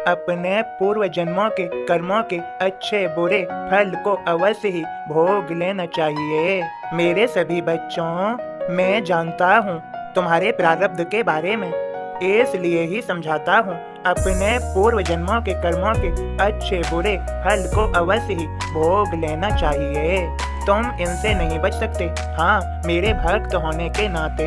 अपने पूर्व जन्मों के कर्मों के अच्छे बुरे फल को अवश्य ही भोग लेना चाहिए। मेरे सभी बच्चों, मैं जानता हूँ तुम्हारे प्रारब्ध के बारे में, इसलिए ही समझाता हूँ। अपने पूर्व जन्मों के कर्मों के अच्छे बुरे फल को अवश्य ही भोग लेना चाहिए। तुम इनसे नहीं बच सकते। हाँ, मेरे भक्त होने के नाते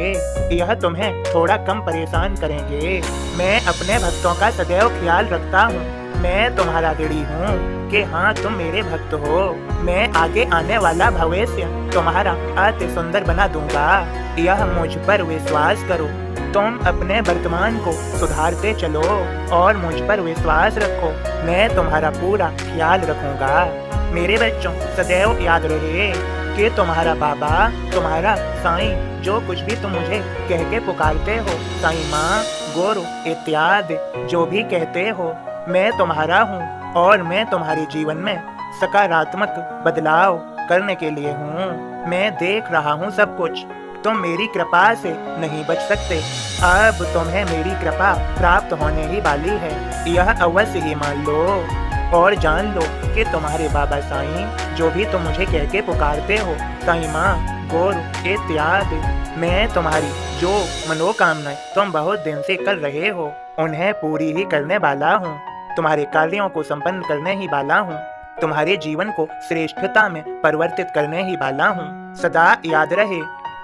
यह तुम्हें थोड़ा कम परेशान करेंगे। मैं अपने भक्तों का सदैव ख्याल रखता हूँ। मैं तुम्हारा ऋणी हूँ कि हाँ, तुम मेरे भक्त हो। मैं आगे आने वाला भविष्य तुम्हारा अति सुंदर बना दूंगा। यह मुझ पर विश्वास करो। तुम अपने वर्तमान को सुधारते चलो और मुझ पर विश्वास रखो। मैं तुम्हारा पूरा ख्याल रखूंगा। मेरे बच्चों, सदैव याद रहे कि तुम्हारा बाबा, तुम्हारा साईं, जो कुछ भी तुम मुझे कह के पुकारते हो, साईं माँ, गुरु इत्यादि जो भी कहते हो, मैं तुम्हारा हूँ और मैं तुम्हारे जीवन में सकारात्मक बदलाव करने के लिए हूँ। मैं देख रहा हूँ सब कुछ। तुम मेरी कृपा से नहीं बच सकते। अब तुम्हें मेरी कृपा प्राप्त होने ही वाली है। यह अवश्य ही मान लो और जान लो कि तुम्हारे बाबा साईं, जो भी तुम मुझे कह के पुकारते हो, साईं माँ, गुरु इत्यादि, मैं तुम्हारी जो मनोकामनाएं तुम बहुत दिन से कर रहे हो, उन्हें पूरी ही करने वाला हूँ। तुम्हारे कार्यों को संपन्न करने ही वाला हूँ। तुम्हारे जीवन को श्रेष्ठता में परिवर्तित करने ही वाला हूँ। सदा याद रहे,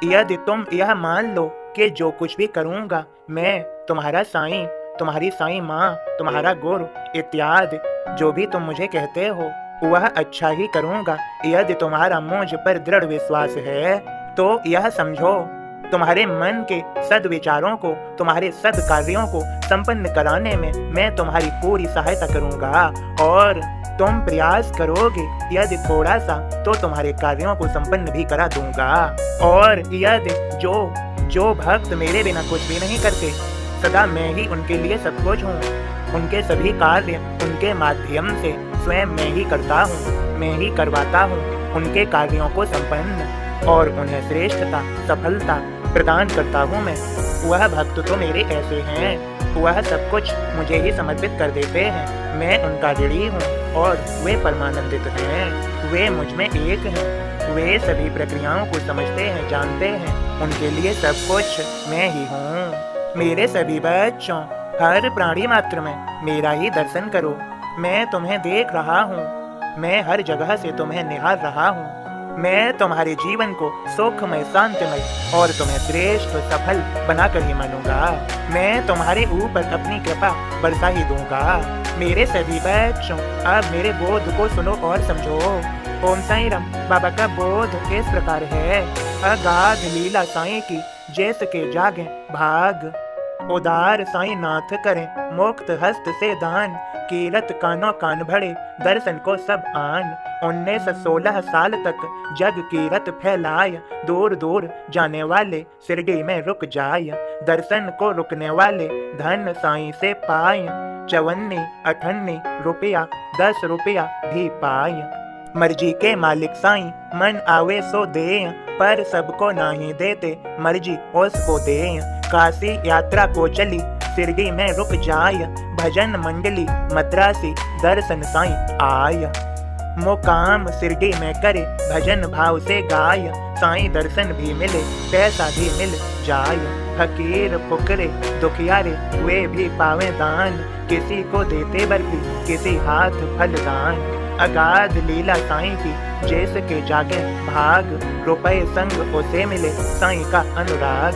यदि तुम यह मान लो कि जो कुछ भी करूँगा, मैं तुम्हारा साईं, तुम्हारी साईं माँ, तुम्हारा गुरु इत्यादि जो भी तुम मुझे कहते हो, वह अच्छा ही करूँगा। यदि तुम्हारा मुझ पर दृढ़ विश्वास है तो यह समझो, तुम्हारे मन के सद्विचारों को, तुम्हारे सद्कार्यों को संपन्न कराने में मैं तुम्हारी पूरी सहायता करूँगा। और तुम प्रयास करोगे यदि थोड़ा सा, तो तुम्हारे कार्यों को संपन्न भी करा दूंगा। और यदि जो भक्त मेरे बिना कुछ भी नहीं करते, सदा मैं ही उनके लिए सब कुछ हूँ। उनके सभी कार्य उनके माध्यम से स्वयं मैं ही करता हूँ, मैं ही करवाता हूँ उनके कार्यों को संपन्न, और उन्हें श्रेष्ठता, सफलता प्रदान करता हूँ मैं। वह भक्त तो मेरे ऐसे हैं, वह सब कुछ मुझे ही समर्पित कर देते हैं। मैं उनका ऋणी हूँ और वे परमानंदित हैं। वे मुझ में एक हैं। वे सभी प्रक्रियाओं को समझते हैं, जानते हैं। उनके लिए सब कुछ मैं ही हूँ। मेरे सभी बच्चों, हर प्राणी मात्र में मेरा ही दर्शन करो। मैं तुम्हें देख रहा हूँ। मैं हर जगह से तुम्हें निहार रहा हूँ। मैं तुम्हारे जीवन को सुखमय, शांतिमय और तुम्हें श्रेष्ठ सफल बनाकर ही मानूंगा। मैं तुम्हारे ऊपर अपनी कृपा बरसा ही दूंगा। मेरे सभी बच्चों, अब मेरे बोध को सुनो और समझो। ओम साईं राम। बाबा का बोध इस प्रकार है। अगाध लीला साईं की, जैसे के जागे भाग। उदार साईं नाथ करें मुक्त हस्त से दान। कीरत कानों कान भरे, दर्शन को सब आन। 1916 साल तक जग कीरत फैलाय। दूर दूर जाने वाले शिरडी में रुक जाय। दर्शन को रुकने वाले धन साईं से पाय। 54 58 रुपया 10 रुपया भी पाय। मर्जी के मालिक साईं, मन आवे सो दे। पर सबको नहीं देते, मर्जी उसको दे। काशी यात्रा को चली, शिरडी में रुक जाय। भजन मंडली मद्रासी, दर्शन साईं आय। मुकाम शिरडी में करे, भजन भाव से गाय। साईं दर्शन भी मिले, पैसा भी मिल जाय। फकीर फुकरे दुखियारे, वे भी पावे दान। किसी को देते बर्फी, किसी हाथ फलदान। अगाध लीला साईं की, जैसे के जागे भाग। रुपए संग उसे मिले, साईं का अनुराग।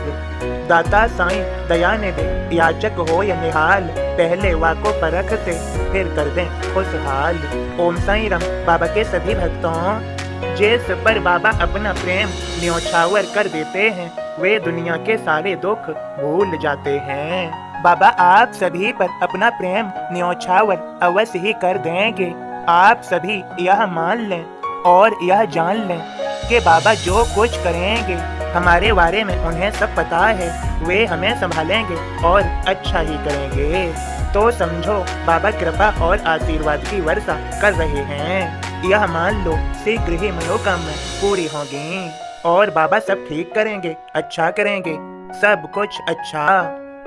दाता साईं दया ने दे, याचक हो या निहाल। पहले वाको परखते, फिर कर दें खुशहाल। ओम साईं राम। बाबा के सभी भक्तों, जिस पर बाबा अपना प्रेम न्योछावर कर देते हैं, वे दुनिया के सारे दुख भूल जाते हैं। बाबा आप सभी पर अपना प्रेम न्योछावर अवश्य ही कर देंगे। आप सभी यह मान लें और यह जान लें कि बाबा जो कुछ करेंगे, हमारे बारे में उन्हें सब पता है। वे हमें संभालेंगे और अच्छा ही करेंगे। तो समझो, बाबा कृपा और आशीर्वाद की वर्षा कर रहे हैं। यह मान लो, शीघ्र ही मनोकामना पूरी होगी और बाबा सब ठीक करेंगे, अच्छा करेंगे, सब कुछ अच्छा।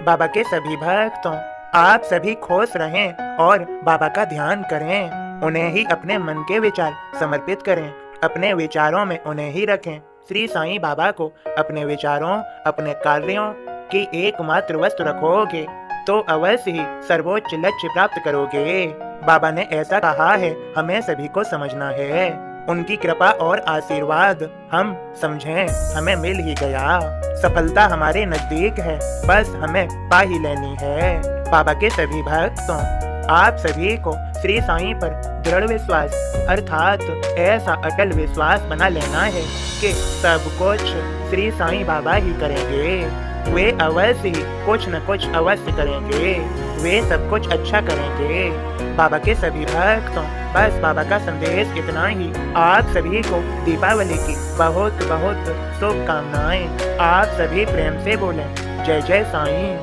बाबा के सभी भक्तों, आप सभी खुश रहें और बाबा का ध्यान करें। उन्हें ही अपने मन के विचार समर्पित करें, अपने विचारों में उन्हें ही रखें। श्री साईं बाबा को अपने विचारों, अपने कार्यों की एकमात्र वस्तु रखोगे तो अवश्य ही सर्वोच्च लक्ष्य प्राप्त करोगे। बाबा ने ऐसा कहा है, हमें सभी को समझना है। उनकी कृपा और आशीर्वाद हम समझें, हमें मिल ही गया। सफलता हमारे नजदीक है, बस हमें पा ही लेनी है। बाबा के सभी भक्तों, आप सभी को श्री साईं पर दृढ़ विश्वास अर्थात ऐसा अटल विश्वास बना लेना है कि सब कुछ श्री साईं बाबा ही करेंगे। वे अवश्य ही कुछ न कुछ अवश्य करेंगे, वे सब कुछ अच्छा करेंगे। बाबा के सभी भक्तों, बस बाबा का संदेश इतना ही। आप सभी को दीपावली की बहुत बहुत शुभकामनाएं। आप सभी प्रेम से बोलें, जय जय साईं।